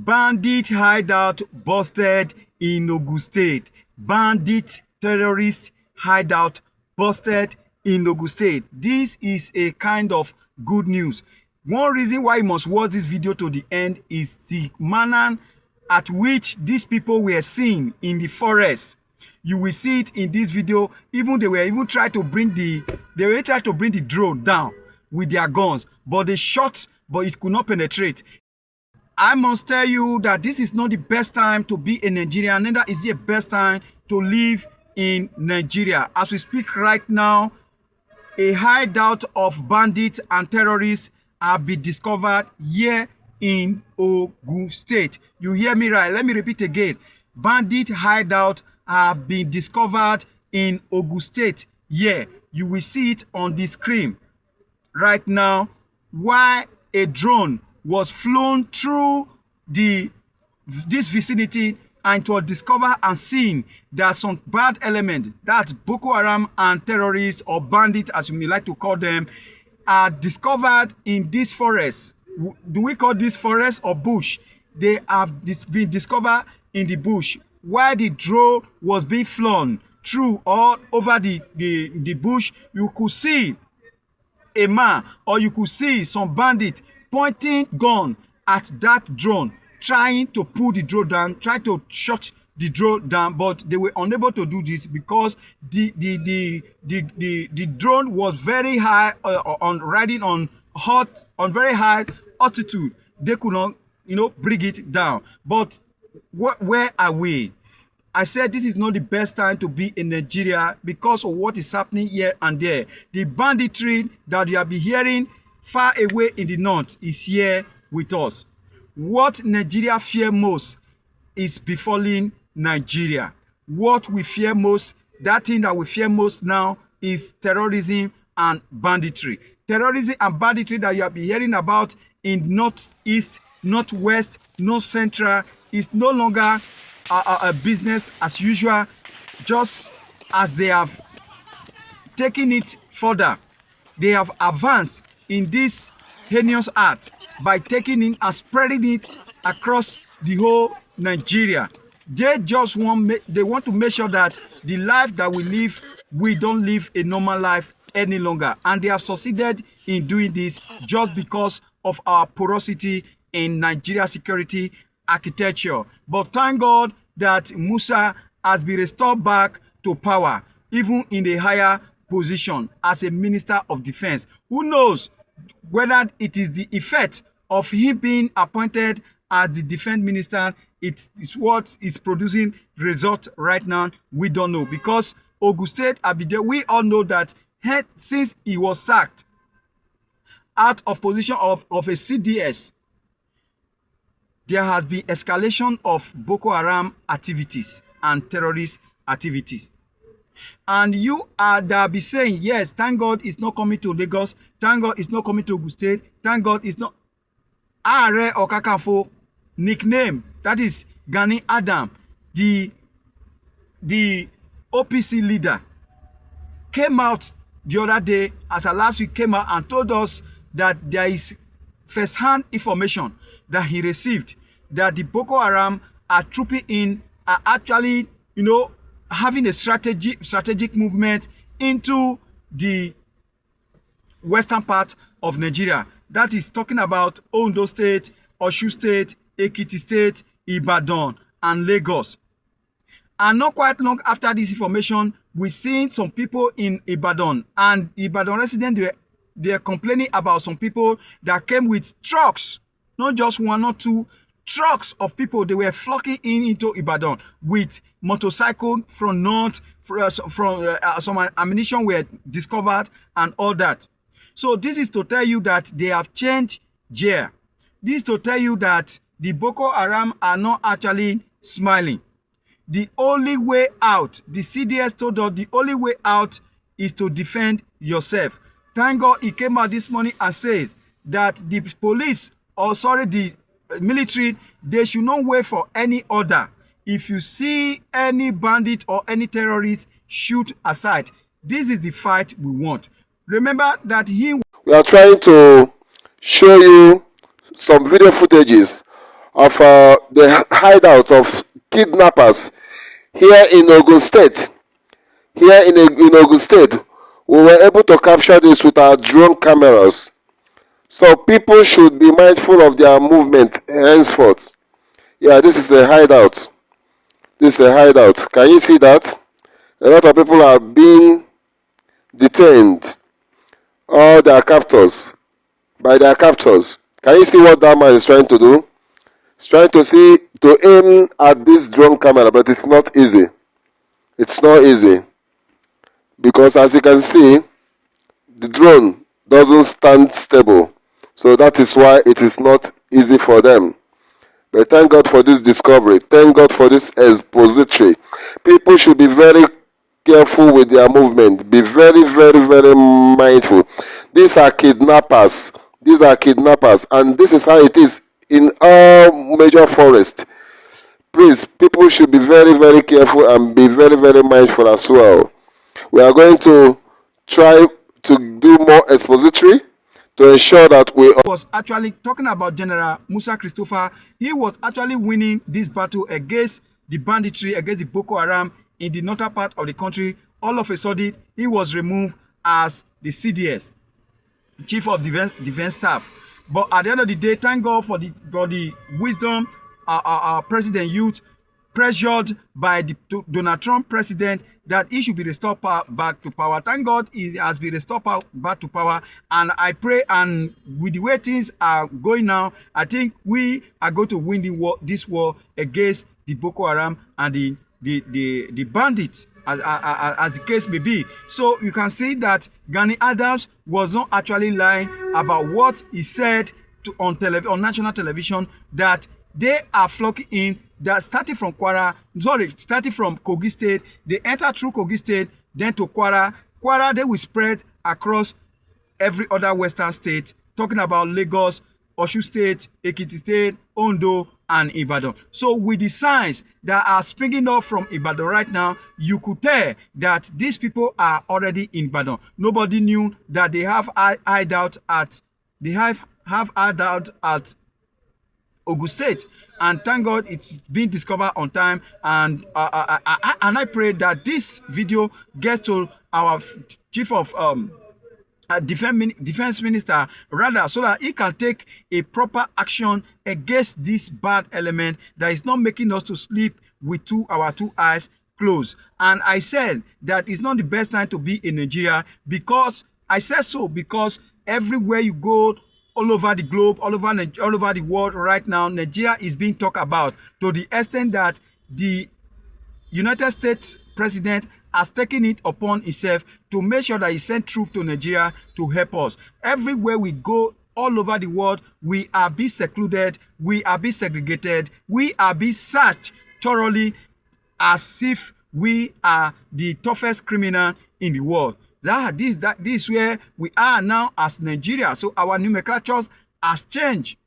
Bandit hideout busted in Ogun State. Bandit terrorist hideout busted in Ogun State. This is a kind of good news. One reason why you must watch this video to the end is the manner at which these people were seen in the forest. You will see it in this video. Even they were even trying to bring the drone down with their guns, but they shot, but it could not penetrate. I must tell you that this is not the best time to be in Nigeria, neither is it the best time to live in Nigeria. As we speak right now, a hideout of bandits and terrorists have been discovered here in Ogun State. You hear me right? Let me repeat again. Bandit hideout have been discovered in Ogun State here. You will see it on the screen right now, while a drone was flown through this vicinity, and it was discovered and seen that some bad elements, that Boko Haram and terrorists or bandits, as you may like to call them, are discovered in this forest. Do we call this forest or bush? They have been discovered in the bush while the drone was being flown through all over the bush. You could see a man, or you could see some bandit pointing gun at that drone, trying to pull the drone down, trying to shut the drone down, but they were unable to do this because the drone was very high on very high altitude. They could not, bring it down. But where are we? I said this is not the best time to be in Nigeria because of what is happening here and there. The banditry that you have been hearing far away in the north is here with us. What Nigeria fear most is befalling Nigeria. What we fear most, that thing that we fear most now, is terrorism and banditry. Terrorism and banditry that you have been hearing about in northeast, northwest, north central is no longer a business as usual, just as they have taken it further. They have advanced in this heinous act by taking it and spreading it across the whole Nigeria. They want to make sure that the life that we live, we don't live a normal life any longer. And they have succeeded in doing this just because of our porosity in Nigeria security architecture. But thank God that Musa has been restored back to power, even in a higher position as a minister of defense. Who knows whether it is the effect of him being appointed as the defense minister, it is what is producing result right now. We don't know, because Ogun State, we all know that since he was sacked out of position of a CDS, there has been escalation of Boko Haram activities and terrorist activities. And you are there be saying, yes, thank God it's not coming to Lagos, thank God it's not coming to Ogun State, thank God it's not. Are Okakafo nickname, that is Gani Adam, the OPC leader, came out the other day, as a last week, came out and told us that there is first-hand information that he received that the Boko Haram are trooping in, are actually, having a strategic movement into the western part of Nigeria. That is talking about Ondo State, Osun State, Ekiti State, Ibadan, and Lagos. And not quite long after this information, we seen some people in Ibadan, and Ibadan residents, they are complaining about some people that came with trucks, not just one or two trucks of people. They were flocking into Ibadan with motorcycle from north, some ammunition were discovered and all that. So this is to tell you that they have changed gear. This is to tell you that the Boko Haram are not actually smiling. The only way out, the CDS told us, the only way out is to defend yourself. Thank God he came out this morning and said that the police, the military, they should not wait for any order. If you see any bandit or any terrorist, shoot aside. This is the fight we want. Remember that we are trying to show you some video footages of the hideout of kidnappers here in Ogun State. Here in Ogun State, we were able to capture this with our drone cameras. So people should be mindful of their movement henceforth. Yeah, this is a hideout. This is a hideout. Can you see that? A lot of people are being detained. All their captors. By their captors. Can you see what that man is trying to do? He's trying to aim at this drone camera, but it's not easy. It's not easy. Because as you can see, the drone doesn't stand stable. So that is why it is not easy for them. But thank God for this discovery. Thank God for this expository. People should be very careful with their movement. Be very, very, very mindful. These are kidnappers. These are kidnappers. And this is how it is in all major forests. Please, people should be very, very careful and be very, very mindful as well. We are going to try to do more expository to ensure that we was actually talking about General Musa Christopher. He was actually winning this battle against the banditry, against the Boko Haram in the northern part of the country. All of a sudden, he was removed as the CDS, Chief of Defense Staff. But at the end of the day, thank God for the wisdom our President Youth, pressured by the Donald Trump president, that he should be restored back to power. Thank God he has been restored back to power. And I pray, and with the way things are going now, I think we are going to win this war against the Boko Haram and the bandits, as the case may be. So you can see that Gani Adams was not actually lying about what he said on national television, that they are flocking in, that starting from Kogi State, they enter through Kogi State, then to Kwara. Kwara, they will spread across every other western state, talking about Lagos, Osun State, Ekiti State, Ondo, and Ibadan. So with the signs that are springing up from Ibadan right now, you could tell that these people are already in Ibadan. Nobody knew that they have hideout at Ogun State, and thank God it's been discovered on time. And I pray that this video gets to our chief of defense minister, rather, so that he can take a proper action against this bad element that is not making us to sleep with our two eyes closed. And I said that it's not the best time to be in Nigeria, because I said so because everywhere you go, all over the globe, all over the world right now, Nigeria is being talked about, to the extent that the United States president has taken it upon himself to make sure that he sent troops to Nigeria to help us. Everywhere we go, all over the world, we are being secluded, we are being segregated, we are being searched thoroughly as if we are the toughest criminal in the world. This is where we are now as Nigeria. So our nomenclatures has changed.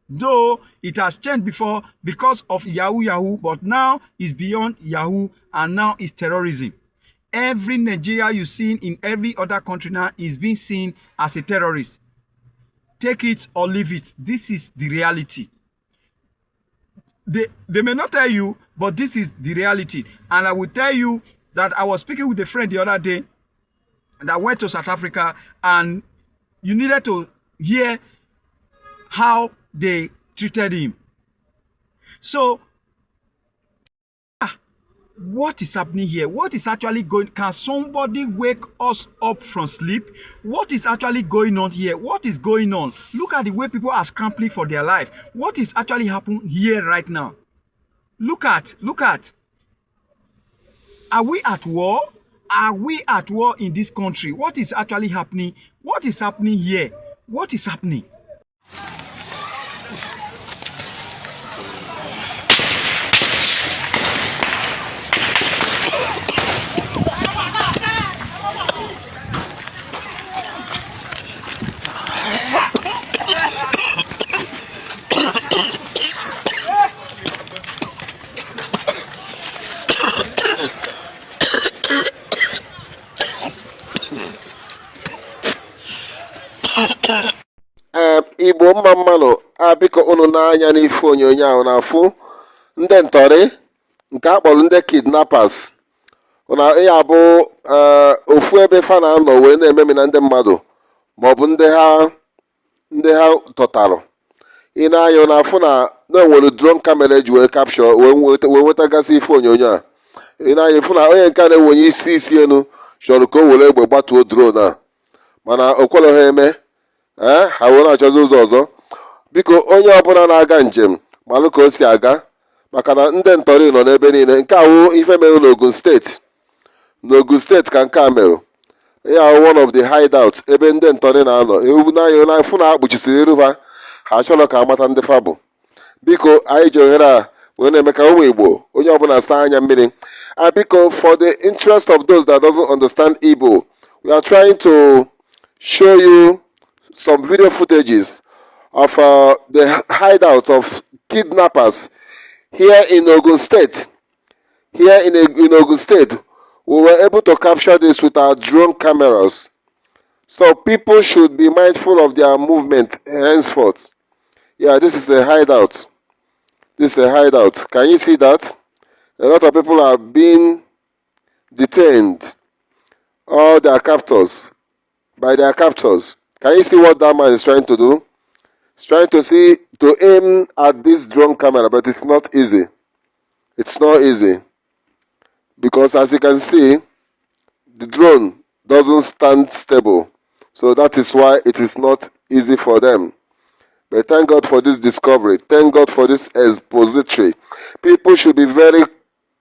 Though it has changed before because of Yahoo, but now it's beyond Yahoo, and now it's terrorism. Every Nigeria you see in every other country now is being seen as a terrorist. Take it or leave it. This is the reality. They may not tell you, but this is the reality. And I will tell you that I was speaking with a friend the other day that went to South Africa, and you needed to hear how they treated him. So, what is happening here? What is actually going? Can somebody wake us up from sleep? What is actually going on here? What is going on? Look at the way people are scrambling for their life. What is actually happening here right now? Look at. Are we at war? Are we at war in this country? What is actually happening? What is happening here? What is happening? Igbo mma mmanụ abiko unu n'anya n'ife onyonyo ahụ na-afụ ndị ntọrị nke a kpọrọ ndị kidnappers na ya bụ ofu ebe fa na-anọ wee na-ememi na ndị mmadụ maọbụ ndị ha tọtarụ. Ị na-anya na-afụ na enwere drone camera eji wee capture wee nwetagasị ife onyonyo a. Ị na-anya fụ na onye nke a na-enwenye isi elu chọrọ ka o were egbe gbatuo drone a mana o kwere ha eme ha wee na-achọzi ụzọ ọzọ. Biko onye ọbụla na-aga njem malụ ka o si aga maka na ndị ntọrị nọ n'ebe niile. Nke awụ ife mere n'Ogun steeti. N'Ogun steeti ka nke a mere. Ya awụ one of the hideout ebe ndị ntọrị na-anọ. Ewu n'anya na-afụ na akpuchisiri iru ha chọrọ ka amata ndị fa bụ. Biko anyị ji ohere a wee na-eme ka ụmụ Igbo onye ọbụla saa anya mmiri. Biko for the interest of those that doesn't understand Igbo, we are trying to show you some video footages of the hideout of kidnappers here in Ogun State. Here in Ogun State, we were able to capture this with our drone cameras. So people should be mindful of their movement henceforth. Yeah, this is a hideout. This is a hideout. Can you see that? A lot of people are being detained. All their captors. By their captors. Can you see what that man is trying to do? He's trying to aim at this drone camera, but it's not easy. It's not easy. Because as you can see, the drone doesn't stand stable. So that is why it is not easy for them. But thank God for this discovery. Thank God for this expository. People should be very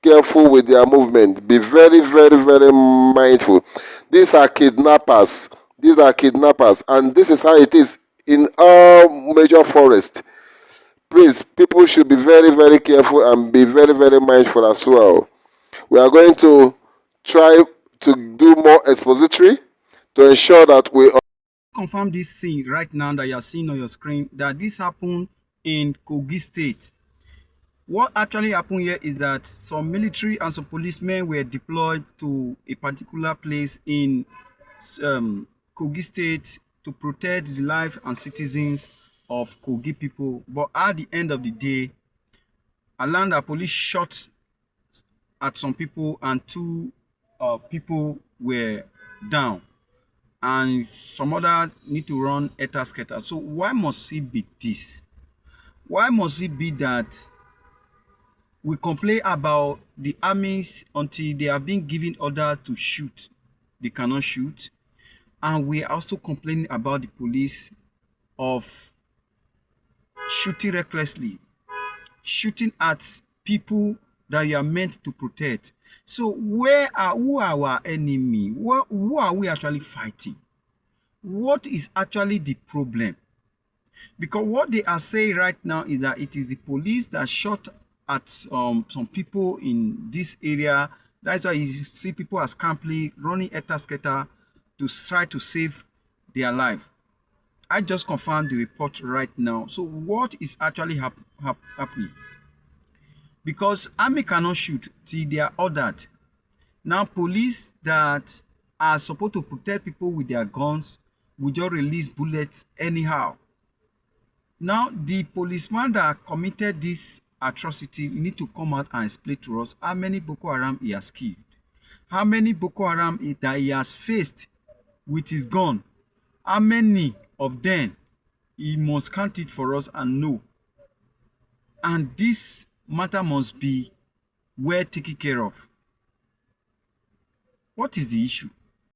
careful with their movement. Be very, very, very mindful. These are kidnappers. These are kidnappers. And this is how it is in all major forests. Please, people should be very, very careful and be very, very mindful as well. We are going to try to do more expository to ensure that we confirm this scene right now that you are seeing on your screen, that this happened in Kogi State. What actually happened here is that some military and some policemen were deployed to a particular place in Kogi State to protect the life and citizens of Kogi people. But at the end of the day, Alanda police shot at some people and two people were down. And some other need to run etasketa. So why must it be this? Why must it be that we complain about the armies until they are being given order to shoot, they cannot shoot, and we are also complaining about the police of shooting recklessly, shooting at people that you are meant to protect? So who are our enemy? Who are we actually fighting? What is actually the problem? Because what they are saying right now is that it is the police that shot at some people in this area. That's why you see people are scrambling, running etasketa to try to save their life. I just confirmed the report right now. So what is actually happening? Because army cannot shoot till they are ordered. Now police that are supposed to protect people with their guns will just release bullets anyhow. Now the policeman that committed this atrocity need to come out and explain to us how many Boko Haram he has killed, how many Boko Haram that he has faced with his gun, how many of them he must count it for us and know. And this matter must be well taken care of. What is the issue?